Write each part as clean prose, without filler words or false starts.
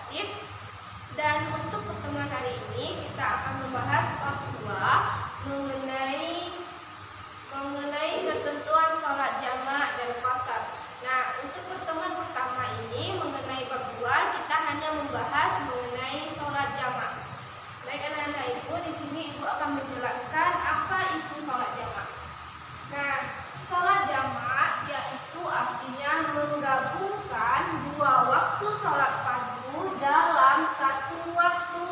Khatib. Dan untuk pertemuan hari ini kita akan membahas bab 2 mengenai ketentuan sholat jamak dan qasar. Nah, untuk pertemuan pertama ini mengenai bab 2 kita hanya membahas mengenai sholat jamak. Baik anak-anak ibu, di sini ibu akan menjelaskan apa itu sholat jamak. Nah, sholat jamak yaitu artinya menggabungkan dua waktu sholat fardu dalam satu waktu.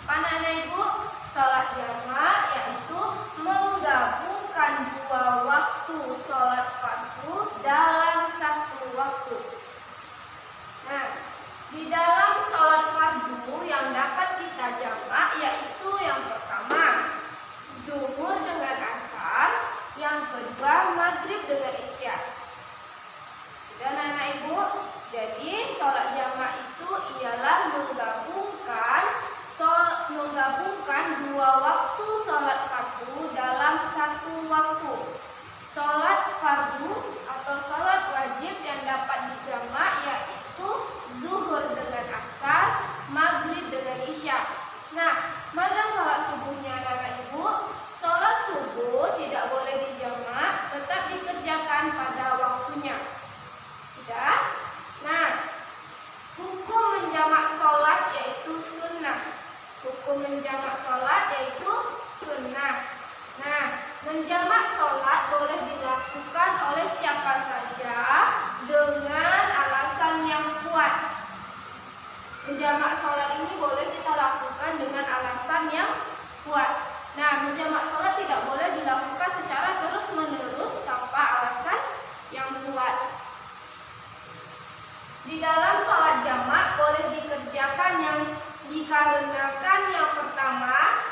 Anak-anak ibu, sholat jamak yaitu menggabungkan dua waktu sholat fardu dalam satu waktu. Nah, di dalam sholat fardu yang dapat kita jamak yaitu yang pertama zuhur dengan asar, yang kedua maghrib dengan isya. Sudah anak-anak ibu, jadi sholat jamak itu ialah menggabungkan dua waktu sholat fardu dalam satu waktu. Sholat fardu atau sholat wajib yang dapat dijamak yaitu zuhur dengan asar, maghrib dengan isya. Nah, mana sholat subuhnya anak-anak ibu? Sholat subuh tidak boleh dijamak, tetap dikerjakan pada waktunya. Sudah? Nah, hukum menjamak sholat yaitu sunnah. Hukum menjamak sholat yaitu sunnah. Nah, menjamak sholat boleh dilakukan oleh siapa saja dengan alasan yang kuat. Menjamak sholat ini boleh kita lakukan dengan alasan yang kuat. Nah, menjamak sholat tidak boleh dilakukan secara terus-menerus tanpa alasan yang kuat. Di dalam sholat jamak boleh dikerjakan yang dikarenakan yang pertama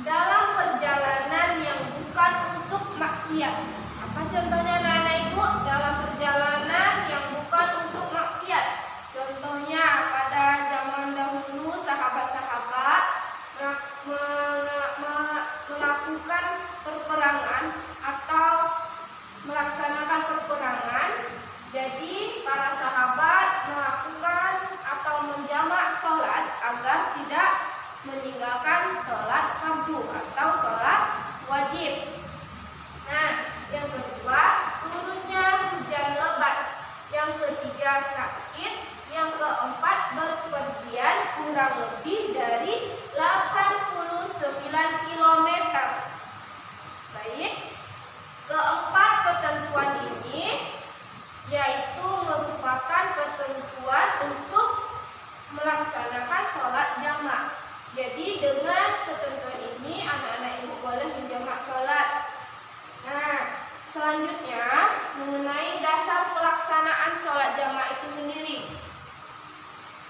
dalam perjalanan yang bukan untuk maksiat. Apa contohnya anak-anak ibu? Dalam perjalanan yang bukan untuk maksiat. Contohnya pada zaman dahulu sahabat-sahabat melakukan perperangan atau melaksanakan perperangan. Jadi para sahabat melakukan atau menjamak sholat agar tidak meninggalkan sholat fardu atau sholat wajib. Nah, yang kedua turunnya hujan lebat. Yang ketiga sakit. Yang keempat berpergian kurang lebih dari 89 km. Baik. Keempat ketentuan ini yaitu merupakan ketentuan untuk melaksanakan sholat jamak. Jadi dengan ketentuan ini anak-anak ibu boleh menjamak sholat. Nah, selanjutnya mengenai dasar pelaksanaan sholat jamak itu sendiri.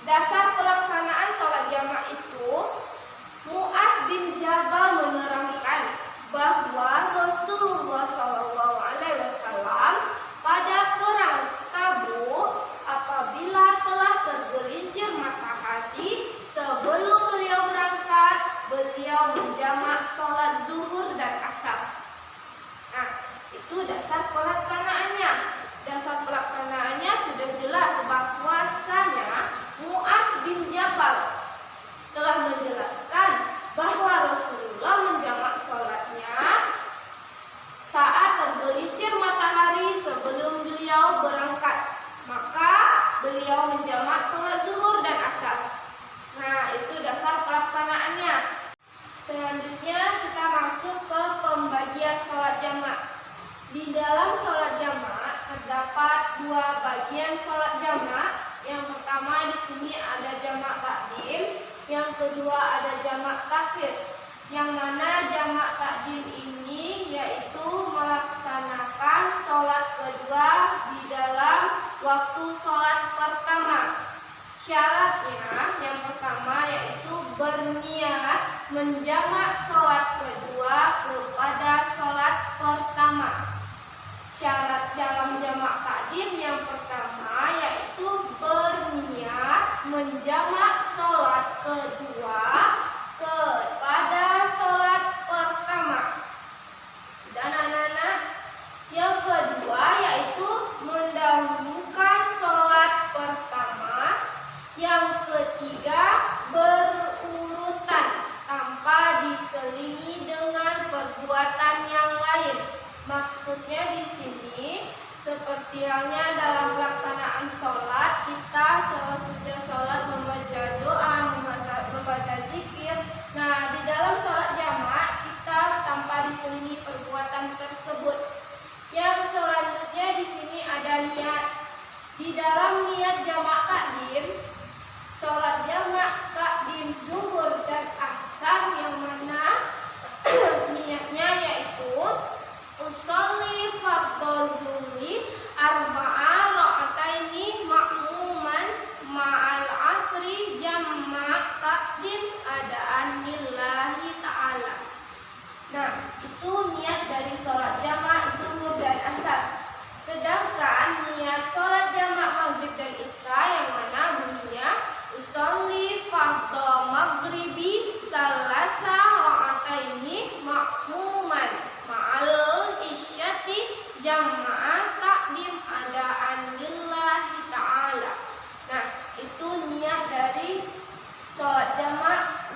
Dasar pelaksanaan sholat jamak itu Mu'adz bin Jabal menerangkan bahwa Rasulullah SAW pada perang Tabuk apabila telah tergelincir matahari sebelum beliau berangkat, beliau menjamak sholat zuhur dan asar. Nah, itu dasar pelaksanaannya. Dasar pelaksanaannya sudah jelas bahwasanya Mu'adz bin Jabal telah menjelaskan bahwa Rasulullah menjamak sholatnya saat tergelincir matahari sebelum beliau berangkat. Maka beliau menjamak sholat zuhur dan asar. Nah, itu dasar pelaksanaannya. Selanjutnya kita masuk ke pembagian sholat jamak. Di dalam sholat jamak terdapat dua bagian sholat jamak. Yang pertama di sini ada jamak takdim, yang kedua ada jamak takhir. Yang mana jamak takdim ini yaitu melaksanakan sholat kedua di dalam waktu sholat pertama. Syaratnya yang pertama yaitu berniat menjamak sholat kedua kepada sholat pertama. Syarat dalam jamak takdim yang pertama yaitu berniat menjamak sholat kedua kepada sholat pertama. Sudah anak-anak? Yang kedua yaitu mendahulukan sholat pertama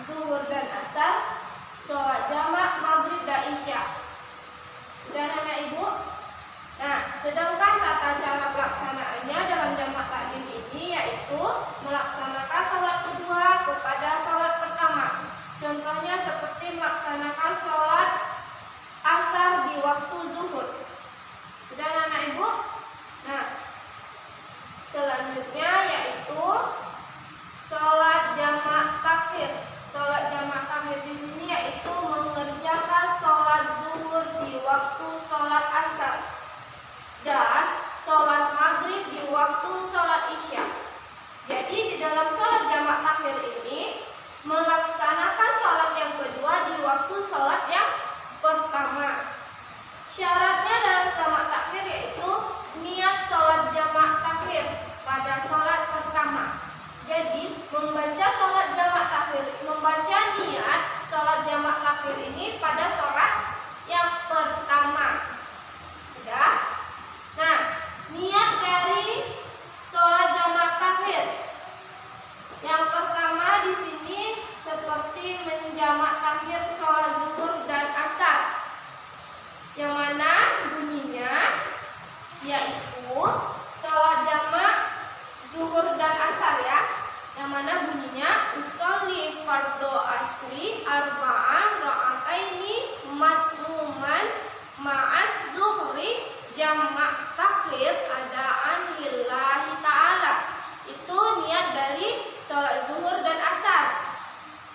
zuhur dan asar, sholat jamak maghrib dan isya. Sudah anak ibu? Nah, sedangkan tata cara pelaksanaannya dalam jamak takdim ini yaitu melaksanakan sholat kedua kepada sholat pertama. Contohnya seperti melaksanakan sholat asar di waktu zuhur. Sudah anak ibu? Nah, selanjutnya yaitu sholat jamak takhir. Sholat jamak takhir di sini yaitu mengerjakan sholat zuhur di waktu sholat asar dan sholat maghrib di waktu sholat isya. Jadi di dalam sholat jamak takhir ini melaksanakan sholat yang kedua di waktu sholat yang pertama. Syaratnya dalam jamak takhir yaitu niat sholat jamak takhir pada sholat pertama. Jadi membaca sholat jamak takhir, membaca niat sholat jamak takhir ini pada sholat yang pertama. Sudah? Nah, niat dari sholat jamak takhir yang pertama di sini seperti menjamak takhir sholat zuhur dan asar, yang mana bunyinya yaitu sholat jamak zuhur dan asar ya, yang mana bunyinya usolli fardhu asri arba'an ra'ataini matmuman ma'az zuhri jamak takhir adaan lillahi ta'ala. Itu niat dari sholat zuhur dan asar.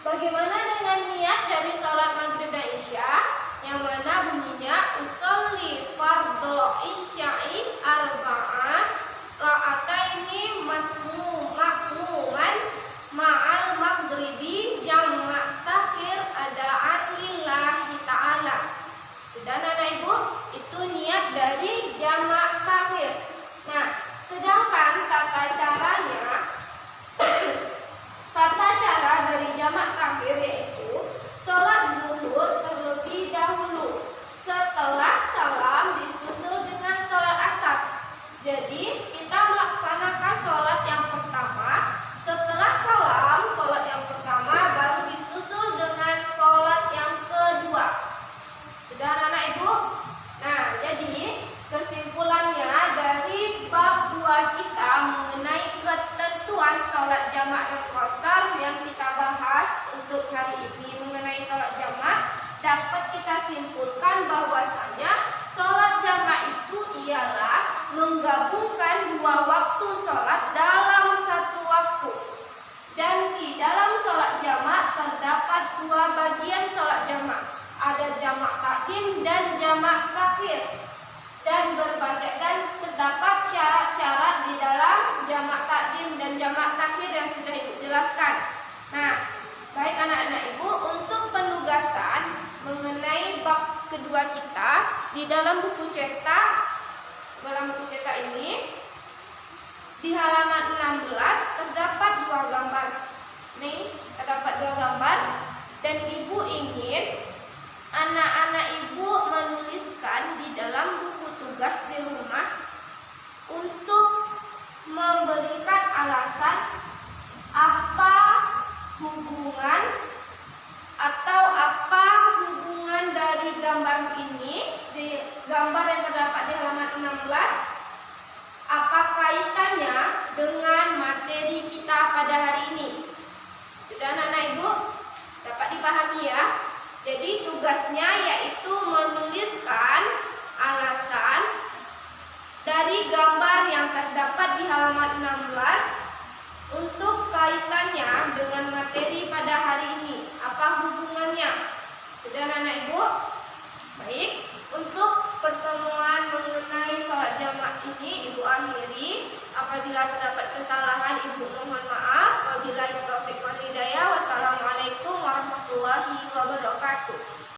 Bagaimana dengan niat dari sholat maghrib dan isya, yang mana bunyinya usolli fardhu isya'i arba'an ra'ataini makmuman ma'al maghribi jamak takhir adaan lillahi ta'ala. Sudah anak ibu? Itu niat dari jamak takhir. Nah, sedangkan tata cara dari jamak takhir yaitu sholat zuhur terlebih dahulu, setelah salam disusul dengan sholat asar. Jadi kita melaksanakan sholat yang pertama, setelah salam sholat yang pertama baru disusul dengan sholat yang kedua. Sudah anak ibu? Nah, jadi kesimpulannya dari bab 2 kita mengenai ketentuan sholat jamak dan qasar yang kita bahas untuk hari ini mengenai sholat jamak, dapat kita simpulkan bahwasanya sholat jamak itu ialah menggabungkan 2 waktu sholat dalam 1 waktu. Dan di dalam sholat jamak terdapat 2 bagian sholat jamak. Ada jamak takdim dan jamak takhir. Dan terdapat syarat-syarat di dalam jamak takdim dan jamak takhir yang sudah Ibu jelaskan. Nah, baik anak-anak Ibu, untuk penugasan mengenai bab kedua kita di dalam buku cetak ini di halaman 16 terdapat 2 gambar. Nih, terdapat 2 gambar dan Ibu ingin anak-anak Ibu menuliskan di dalam buku tugas di rumah untuk memberikan alasan apa hubungan dari gambar ini, di gambar yang terdapat di halaman 16, apa kaitannya dengan materi kita pada hari ini. Sudah anak-anak Ibu? Dapat dipahami ya? Jadi tugasnya yaitu menuliskan alasan dari gambar yang terdapat di halaman 16 untuk kaitannya dengan materi pada hari ini. Apa hubungannya? Sudah anak-anak Ibu? Baik, untuk pertemuan mengenai sholat jamak ini Ibu akhiri. Apabila terdapat kesalahan Ibu mohon maaf. Wabillahi taufiq wal hidayah. Wassalamualaikum warahmatullahi wabarakatuh.